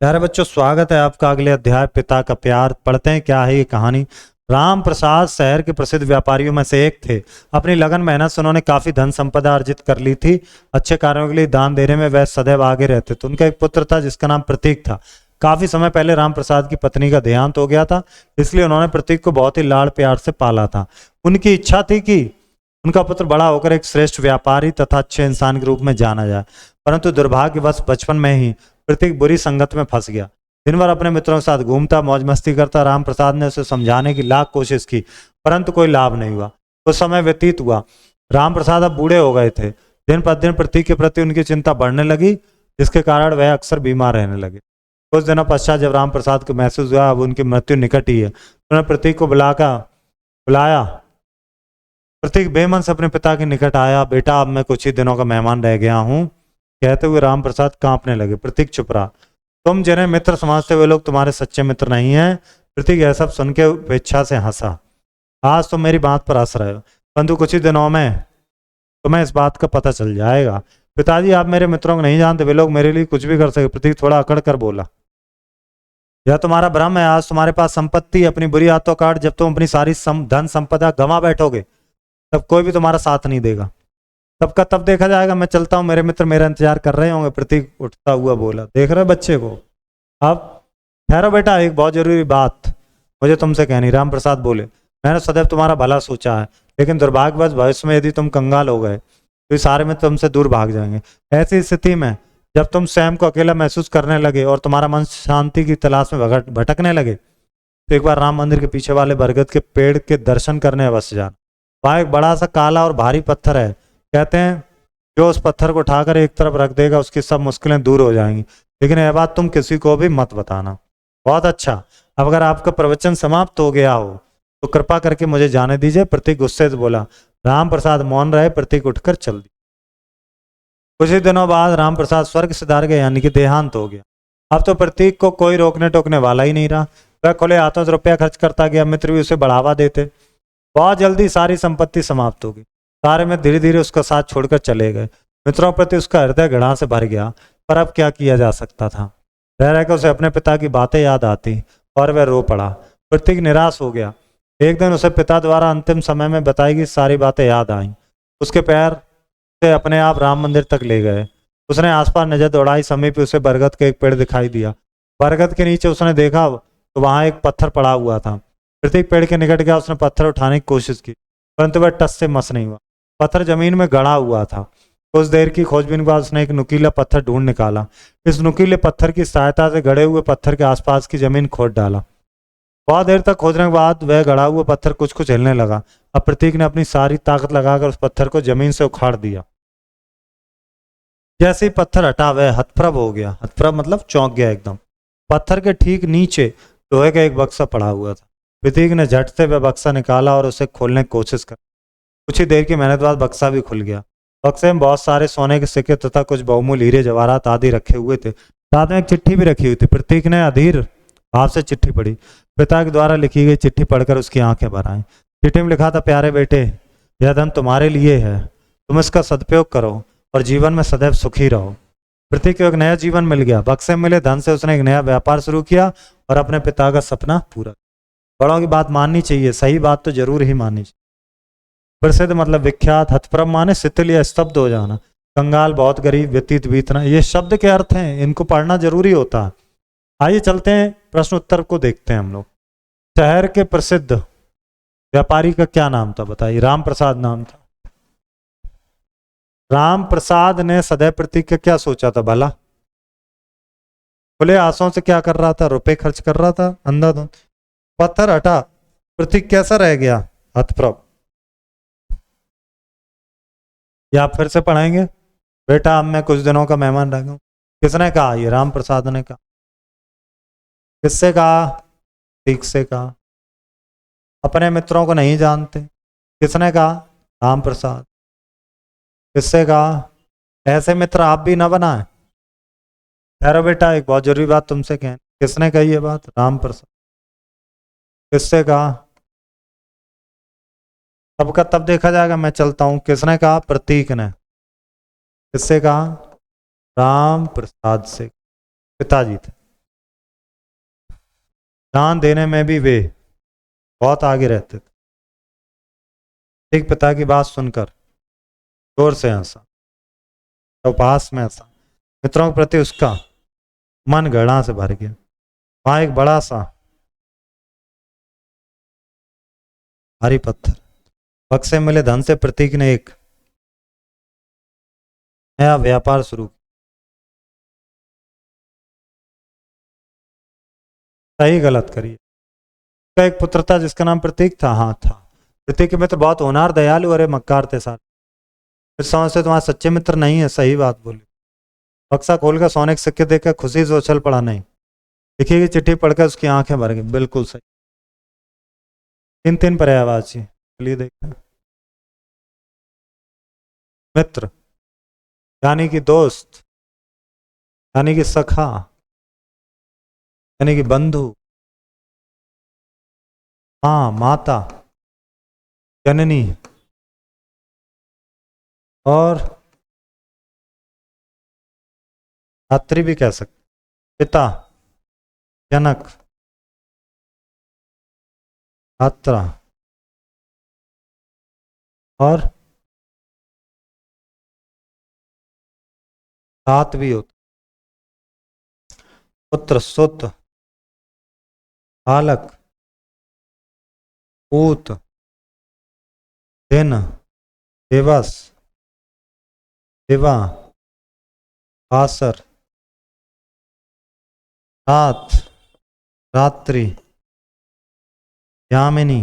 प्यारे बच्चों, स्वागत है आपका अगले अध्याय पिता का प्यार। पढ़ते हैं क्या है ये कहानी। राम प्रसाद शहर के प्रसिद्ध व्यापारियों में से एक थे। अपनी लगन मेहनत से उन्होंने काफी धन संपदा अर्जित कर ली थी। अच्छे कार्यों के लिए दान देने में वह सदैव आगे रहते थे। उनका एक पुत्र था जिसका नाम प्रतीक था। काफी समय पहले राम प्रसाद की पत्नी का देहांत हो गया था, इसलिए उन्होंने प्रतीक को बहुत ही लाड़ प्यार से पाला था। उनकी इच्छा थी कि उनका पुत्र बड़ा होकर एक श्रेष्ठ व्यापारी तथा अच्छे इंसान के रूप में जाना जाए, परंतु दुर्भाग्यवश बचपन में ही प्रतीक बुरी संगत में फंस गया। दिन भर अपने मित्रों के साथ घूमता, मौज मस्ती करता। राम प्रसाद ने उसे समझाने की लाख कोशिश की, परंतु कोई लाभ नहीं हुआ। कुछ समय व्यतीत हुआ। राम प्रसाद अब बूढ़े हो गए थे। दिन प्रतिदिन प्रतीक के प्रति उनकी चिंता बढ़ने लगी, जिसके कारण वह अक्सर बीमार रहने लगे। कुछ दिनों पश्चात जब राम प्रसाद को महसूस हुआ अब उनकी मृत्यु निकट ही है, उन्होंने प्रतीक को बुलाया। प्रतीक बेमन से अपने पिता के निकट आया। बेटा, अब मैं कुछ ही दिनों का मेहमान रह गया हूँ, कहते हुए राम प्रसाद कांपने लगे। प्रतीक चुप रहा। तुम जिन्हें मित्र समझते वे लोग तुम्हारे सच्चे मित्र नहीं हैं। प्रतीक यह सब सुन के उपेक्षा से हंसा। आज तुम मेरी बात पर हंस रहे हो, परंतु कुछ ही दिनों में तुम्हें इस बात का पता चल जाएगा। पिताजी, आप मेरे मित्रों को नहीं जानते, वे लोग मेरे लिए कुछ भी कर सके। प्रतीक थोड़ा अकड़ कर बोला, यह तुम्हारा भ्रम है। आज तुम्हारे पास संपत्ति, अपनी बुरी आदतों काट जब तुम अपनी सारी धन संपदा गंवा बैठोगे, तब कोई भी तुम्हारा साथ नहीं देगा। तब का तब देखा जाएगा। मैं चलता हूँ, मेरे मित्र मेरा इंतजार कर रहे होंगे। प्रतीक उठता हुआ बोला, देख रहे बच्चे को। अब ठहरो बेटा, एक बहुत जरूरी बात मुझे तुमसे कहनी। राम प्रसाद बोले, मैंने सदैव तुम्हारा भला सोचा है, लेकिन दुर्भाग्यवश भविष्य में यदि तुम कंगाल हो गए तो ये सारे मित्र तुमसे दूर भाग जाएंगे। ऐसी स्थिति में जब तुम स्वयं को अकेला महसूस करने लगे और तुम्हारा मन शांति की तलाश में भटकने लगे, तो एक बार राम मंदिर के पीछे वाले बरगद के पेड़ के दर्शन करने अवश्य जाना। वहां एक बड़ा सा काला और भारी पत्थर है। कहते हैं जो उस पत्थर को उठाकर एक तरफ रख देगा उसकी सब मुश्किलें दूर हो जाएंगी। लेकिन यह बात तुम किसी को भी मत बताना। बहुत अच्छा, अब अगर आपका प्रवचन समाप्त हो गया हो तो कृपा करके मुझे जाने दीजिए। प्रतीक गुस्से से बोला। राम प्रसाद मौन रहे। प्रतीक उठकर चल दिया। कुछ ही दिनों बाद राम प्रसाद स्वर्ग सिधार गए, यानी कि देहांत हो गया। अब तो प्रतीक को कोई रोकने टोकने वाला ही नहीं रहा। वह खुले हाथों से रुपया खर्च करता गया। मित्र भी उसे बढ़ावा देते। बहुत जल्दी सारी संपत्ति समाप्त हो गई। सारे में धीरे धीरे उसका साथ छोड़कर चले गए। मित्रों प्रति उसका हृदय घृणा से भर गया, पर अब क्या किया जा सकता था। रह रहकर उसे अपने पिता की बातें याद आती और वह रो पड़ा। प्रतीक निराश हो गया। एक दिन उसे पिता द्वारा अंतिम समय में बताई गई सारी बातें याद आईं। उसके पैर से अपने आप राम मंदिर तक ले गए। उसने आसपास नजर दौड़ाई। समीप उसे बरगद का एक पेड़ दिखाई दिया। बरगद के नीचे उसने देखा तो वहां एक पत्थर पड़ा हुआ था। प्रतीक पेड़ के निकट गया। उसने पत्थर उठाने की कोशिश की, परंतु वह टस से मस नहीं हुआ। पत्थर जमीन में गड़ा हुआ था। कुछ देर की खोजबीन के बाद उसने एक नुकीला पत्थर ढूंढ निकाला। इस नुकीले पत्थर की सहायता से गड़े हुए पत्थर के आसपास की जमीन खोद डाला। बहुत देर तक खोदने के बाद वह गड़ा हुआ पत्थर कुछ कुछ हिलने लगा। अब प्रतीक ने अपनी सारी ताकत लगाकर उस पत्थर को जमीन से उखाड़ दिया। जैसे ही पत्थर हटा वह हतप्रभ हो गया। हतप्रभ मतलब चौंक गया एकदम। पत्थर के ठीक नीचे लोहे का एक बक्सा पड़ा हुआ था। प्रतीक ने झट से वह बक्सा निकाला और उसे खोलने की कोशिश की। कुछ ही देर की मेहनत बाद बक्सा भी खुल गया। बक्से में बहुत सारे सोने के सिक्के तथा कुछ बहुमूल्य हीरे जवाहरात आदि रखे हुए थे। साथ में एक चिट्ठी भी रखी हुई थी। प्रतीक ने अधीर भाव से चिट्ठी पढ़ी। पिता के द्वारा लिखी गई चिट्ठी पढ़कर उसकी आंखें भर आईं। चिट्ठी में लिखा था, प्यारे बेटे, यह धन तुम्हारे लिए है, तुम इसका सदुपयोग करो और जीवन में सदैव सुखी रहो। प्रतीक को एक नया जीवन मिल गया। बक्से में मिले धन से उसने एक नया व्यापार शुरू किया और अपने पिता का सपना पूरा। बड़ों की बात माननी चाहिए, सही बात तो जरूर ही माननी चाहिए। प्रसिद्ध मतलब विख्यात। हतप्रभ माने शिथिल या स्तब्ध हो जाना। कंगाल बहुत गरीब, व्यतीत बीतना, ये शब्द के अर्थ हैं, इनको पढ़ना जरूरी होता है। आइए चलते हैं प्रश्न उत्तर को देखते हैं हम लोग। शहर के प्रसिद्ध व्यापारी का क्या नाम था बताइए। राम प्रसाद नाम था। राम प्रसाद ने सदैव प्रतीक का क्या सोचा था भला? खुले आंसुओं से क्या कर रहा था? रुपए खर्च कर रहा था अंधाधुंध। पत्थर हटा, प्रतीक कैसा रह गया? हतप्रभ। या आप फिर से पढ़ाएंगे? बेटा, अब मैं कुछ दिनों का मेहमान रह गया हूं। किसने कहा? ये राम प्रसाद ने कहा। किससे कहा? ठीक से कहा। अपने मित्रों को नहीं जानते। किसने कहा? राम प्रसाद। किससे कहा? ऐसे मित्र आप भी ना बनाए। ठहरो बेटा, एक बहुत जरूरी बात तुमसे कहें। किसने कही ये बात? राम प्रसाद। किससे कहा? तब का तब देखा जाएगा, मैं चलता हूं। किसने कहा? प्रतीक ने। किससे कहा? राम प्रसाद से। पिताजी थे। दान देने में भी वे बहुत आगे रहते थे। ठीक पिता की बात सुनकर जोर से हंसा तो पास में हंसा। मित्रों के प्रति उसका मन घृणा से भर गया। वहां एक बड़ा सा भारी पत्थर, बक्से में मिले धन से प्रतीक ने एक नया व्यापार शुरू किया। सही गलत करिए। उसका एक पुत्र था जिसका नाम प्रतीक था। हाँ था। प्रतीक के मित्र बहुत होनहार, दयालु और मक्कार थे सारे। फिर समझ से तुम्हारे सच्चे मित्र नहीं है। सही बात बोली। बक्सा खोलकर सोने के सिक्के देखकर खुशी से उछल पड़ा। नहीं, लिखी गई चिट्ठी पढ़कर उसकी आंखें भर गई। बिल्कुल सही। तीन तीन पर्यायवाची। चलिए देखते। मित्र यानी कि दोस्त, यानी कि सखा, यानी कि बंधु। हाँ, माता, जननी और धात्री भी कह सकते। पिता, जनक, छात्रा और तात भी होता। पुत्र, सुत, बालक, पूत, दिन, दिवस, दिवा, आसर, रात, रात्रि, यामिनी,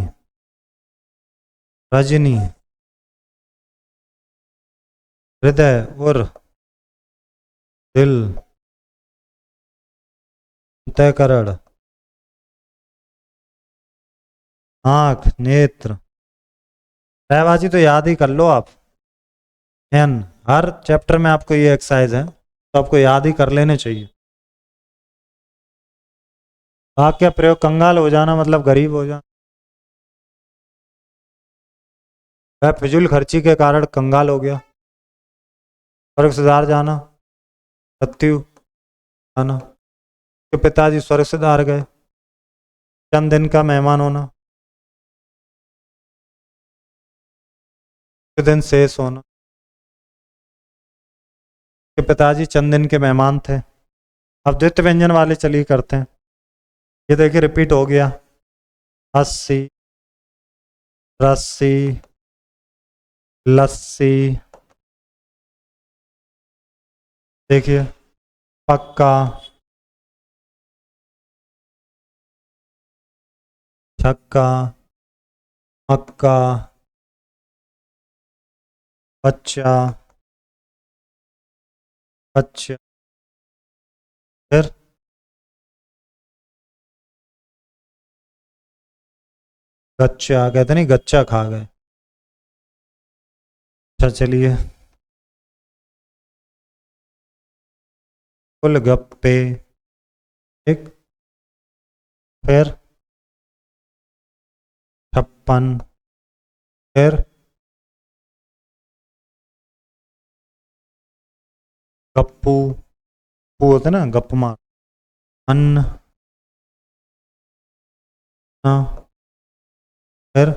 रजनी, हृदय और दिल, अंतःकरण, आंख, नेत्र। रहबाजी तो याद ही कर लो आप। एन, हर चैप्टर में आपको ये एक्सरसाइज है तो आपको याद ही कर लेने चाहिए। वाक्य प्रयोग, कंगाल हो जाना मतलब गरीब हो जाना। वह फिजूल खर्ची के कारण कंगाल हो गया। स्वर्ग सिधार जाना, मृत्यु आना। के पिताजी स्वर्ग सिधार गए। चंद दिन का मेहमान होना, कुछ दिन शेष होना। के पिताजी चंद दिन के मेहमान थे। अब द्वितीय व्यंजन वाले चलिए करते हैं। ये देखिए रिपीट हो गया। 80, रस्सी, लस्सी। देखिए, पक्का, छक्का, मक्का, बच्चा, बच्चा। फिर गच्चा, कहते नहीं गच्चा खा गए। अच्छा चलिए। गोलगप्पे, एक। फिर छप्पन। फिर गप्पू, पू होते ना गप मार। अन्न, ना, फिर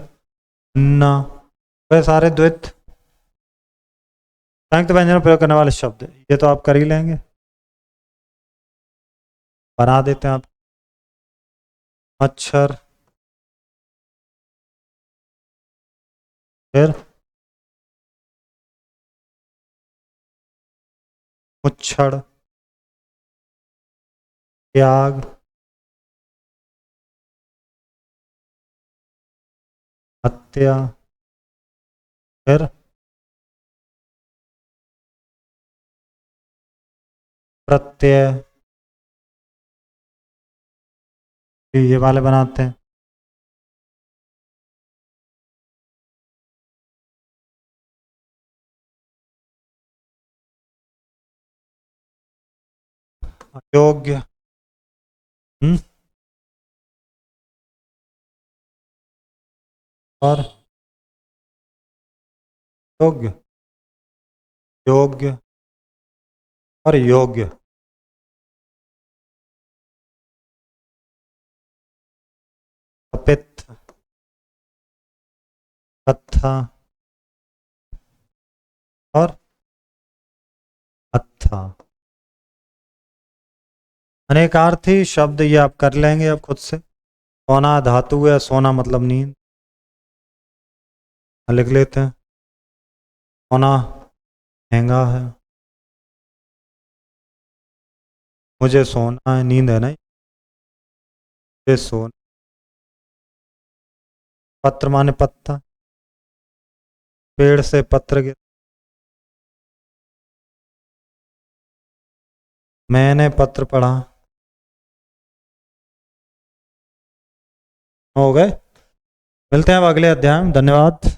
ना। वे सारे द्वित संयुक्त व्यंजन में प्रयोग करने वाले शब्द। ये तो आप कर ही लेंगे, बना देते हैं आप। मच्छर, फिर मुच्छड़, त्याग, हत्या। फिर प्रत्यय, ये वाले बनाते हैं। अयोग्य, और योग्य, योग्य और योग्य। कपित, कत्था और अत्था। अनेकार्थी शब्द ये आप कर लेंगे अब खुद से। सोना धातु है, सोना मतलब नींद, लिख लेते हैं। सोना महंगा है, मुझे सोना है, नींद है नहीं, मुझे सोना। पत्र माने पत्ता, पेड़ से पत्र गिर, मैंने पत्र पढ़ा। हो गए। मिलते हैं अब अगले अध्याय में। धन्यवाद।